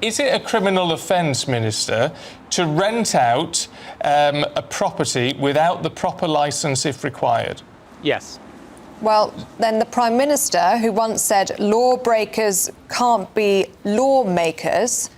Is it a criminal offence, Minister, to rent out a property without the proper licence if required? Yes. Well, then the Prime Minister, who once said lawbreakers can't be lawmakers,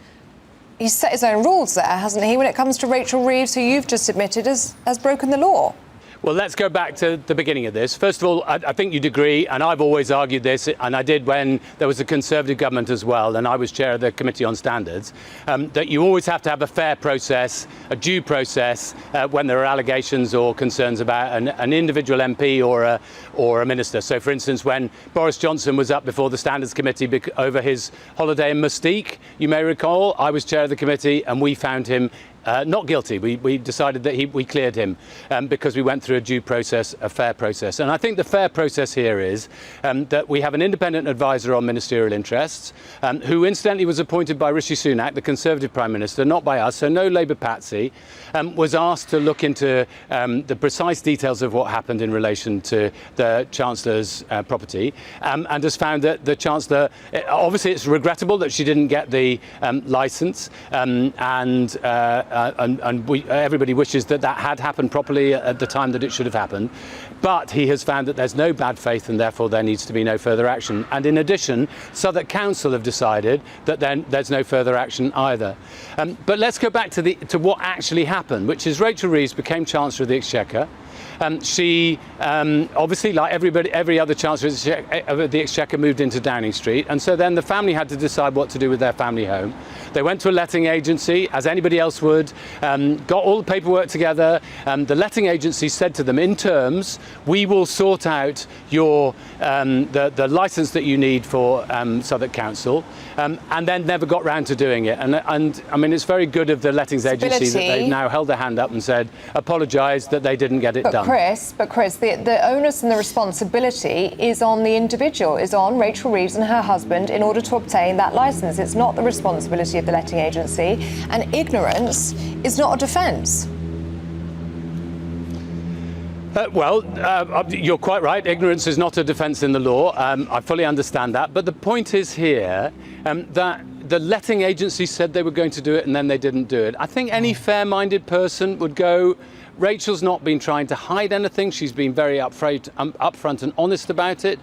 he's set his own rules there, hasn't he, when it comes to Rachel Reeves, who you've just admitted has broken the law? Well, let's go back to the beginning of this. First of all, I think you'd agree, and I've always argued this, and I did when there was a Conservative government as well, and I was chair of the Committee on Standards, that you always have to have a fair process, a due process, when there are allegations or concerns about an individual MP or a minister. So, for instance, when Boris Johnson was up before the Standards Committee over his holiday in Mustique, you may recall, I was chair of the committee, and we found him not guilty. We decided that we cleared him because we went through a due process, a fair process. And I think the fair process here is that we have an independent advisor on ministerial interests who incidentally was appointed by Rishi Sunak, the Conservative Prime Minister, not by us, so no Labour patsy, was asked to look into the precise details of what happened in relation to the Chancellor's property and has found that the Chancellor, obviously it's regrettable that she didn't get the licence everybody wishes that had happened properly at the time that it should have happened. But he has found that there's no bad faith and therefore there needs to be no further action. And in addition, Southwark Council have decided that then there's no further action either. But let's go back to what actually happened, which is Rachel Reeves became Chancellor of the Exchequer. She obviously, like every other Chancellor of the Exchequer, moved into Downing Street, and so then the family had to decide what to do with their family home. They went to a letting agency, as anybody else would, got all the paperwork together. The letting agency said to them, in terms, we will sort out your the licence that you need for Southwark Council, and then never got round to doing it. And I mean, it's very good of the lettings agency that they've now held their hand up and said, apologise that they didn't get it done. Chris, the onus and the responsibility is on the individual, is on Rachel Reeves and her husband in order to obtain that licence. It's not the responsibility of the letting agency, and ignorance is not a defence. You're quite right. Ignorance is not a defence in the law. I fully understand that. But the point is here that the letting agency said they were going to do it and then they didn't do it. I think any fair-minded person would go, Rachel's not been trying to hide anything. She's been very upfront and honest about it.